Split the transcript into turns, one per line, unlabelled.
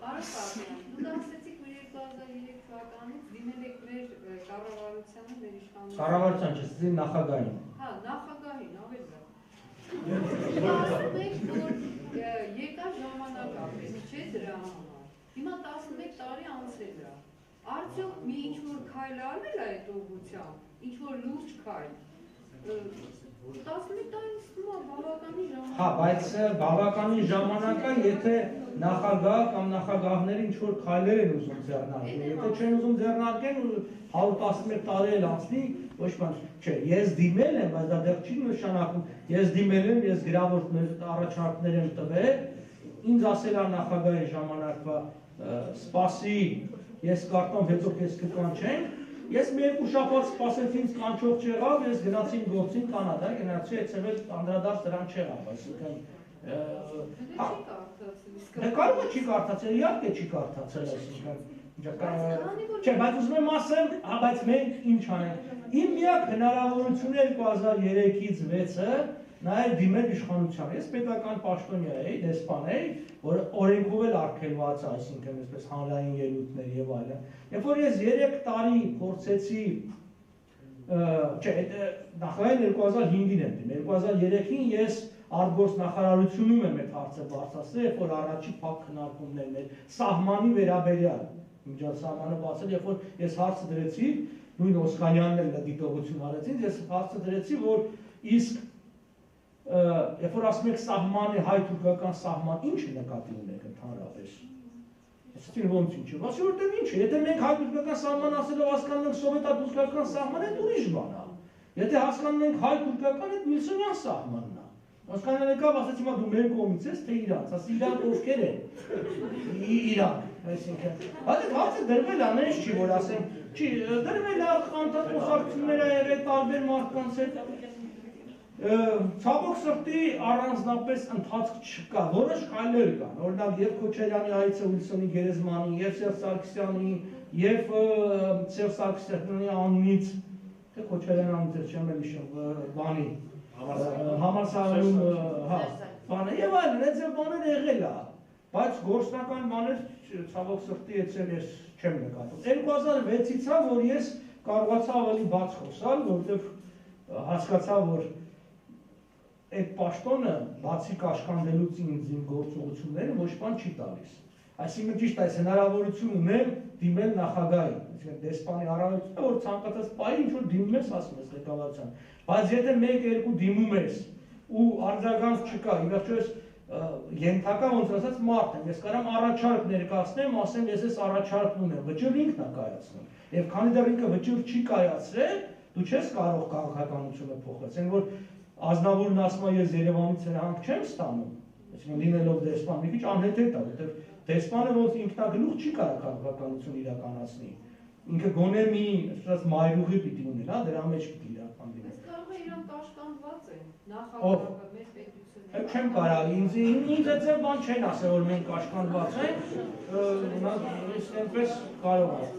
Արաքարյան, դուք ասեցիք, որ 2003 թվականից դիմել եք մեր կառավարությանը, մեր իշխանությանը։
Կառավարության չէ, ասեցի նախագահին։
Հա, նախագահին, ավելի լավ։ Դուք ասում եք, որ եկա ժամանակ ապրեցի, չէ՞ դրա համար։ Հիմա 11 տարի անցել է։ Արդյոք մի ինչ-որ քայլ արվել է այդ ուղղությամբ, ինչ-որ լուրջ քայլ։ 11 տարին ստում է բավականին ժամանակ։
Հա, բայց բավականին ժամանակ է, եթե նախագահ կամ նախագահները ինչ-որ քայլեր են ուզում ձեռնարկել։ Եթե չեն ուզում ձեռնարկել, 111 տարի էլ անցնի, ոչ բան, չէ, ես դիմել եմ, բայց դա դեռ չի նշանակում, ես դիմել եմ, ես գրավոր առաջարկներ եմ տվել, ինձ ասել է նախագահի ժամանակվա սպասի, ես կարտամ հետո քեզ կկանչենք, ես մի երկու շաբաթ սպասեցի, ինձ կանչող չեղավ, ես գնացի իմ գործին Կանադա, գնացի այցելել անդրադարձ դրան չեղավ, այսինքն կարող է չի կարդացել, իհարկե չի կարդացել, այսինքն չէ, բայց ուզում եմ ասեմ, բայց մենք ինչ անենք, իմ միակ հնարավորությունը 2003-ից 6-ը նայել դիմել իշխանության, ես պետական պաշտոնյա էի, դեսպան էի, որ օրենքով էլ արգելված է, այսինքն այսպես հանրային ելույթներ եւ այլն։ Երբ որ ես 3 տարի փորձեցի, չէ, նախագահին 2005-ին եմ դիմել, 2003-ին ես արտգործնախարարությունում եմ այդ հարցը բարձրացրել, երբ որ առաջի փակ քննարկումներն էր սահմանի վերաբերյալ, միջազգային բացել, երբ որ ես հարցը դրեցի, նույն Օսկանյանն էլ դիտողություն արեցին, ես հարցը դրեցի, որ իսկ երբ որ ասում եք սահմանի հայ-թուրքական սահման, ինչ է նկատի ունեք ընդհանրապես։ Այսինքն ոնց ինչ է, ասի որտեղ ինչ է, եթե մենք հայ-թուրքական սահման ասելով հասկանում ենք սովետա-թուրքական սահմանը, դա ուրիշ բան է։ Եթե հասկանում ենք հայ-թուրքական, դա Վիլսոնյան սահմանն է։ Օսկանյանը եկավ, ասաց հիմա դու մեր կողմից ես, թե իրանց, ասի իրանք ովքեր են։ Իրանք, այսինքն։ Բայց այդ հարցը դրվել է, նենց չի, որ ասեմ, չի, դրվել է խանդախոսակցություններ ա եղել տարբեր մարդկանց հետ։ Ցավոք սրտի առանձնապես ընթացք չկա, որոշ քայլեր կան, օրինակ եւ Քոչարյանի այցը Ուիլսոնի գերեզմանին, եւ Սերժ Սարգսյանի, եւ Սերժ Սարգսյանի անունից, թե Քոչարյանի անունից չեմ էլ հիշում, բանի, համալսարանում, հա, բանը եւ այլն, այդ ձև բաներ եղել է, բայց գործնական բաներ ցավոք սրտի այցել ես չեմ նկատում։ 2006-ից է, որ ես կարողացա ավելի բաց խոսալ, որովհետեւ հասկացա, որ այդ պաշտոնը բացի կաշկանդելուց ինձ իմ գործողությունները ոչ բան չի տալիս։ Այսինքն ճիշտ այս հնարավորություն ունեմ դիմել նախագահին, այսինքն դեսպանի առավելությունը, որ ցանկացած պահի ինչ որ դիմում ես, ասում ես ղեկավարության։ Բայց եթե 1-2 դիմում ես ու արձագանք չկա, ի վերջո ես ենթակա ոնց ասած մարդ եմ, ես կարամ առաջարկ ներկայացնեմ, ասեմ ես այս առաջարկն ունեմ, վճիռ ինքն է կայացնում։ Եվ քանի դեռ ինքը վճիռ չի կայացրել, դու չես կարող քաղաքականությունը փոխել, այն որ Ազնավուրն ասում է ես Երևանից հրանք չեմ ստանում, այսինքն լինելով դեսպան մի քիչ անհեթեթ է, որտեղ դեսպանը ոնց ինքնագլուխ չի կարող քաղաքականություն իրականացնի։ Ինքը գոնե մի ասած մայրուղի պիտի ուներ, հա, դրա մեջ պիտի իրական լինի։
Բայց կարող է իրան կաշկանդված են նախագահը մեր պետությունը։
Չեմ կարող, ինձ այդպես բան չեն ասել, որ մենք կաշկանդված ենք, այնպես կարող է։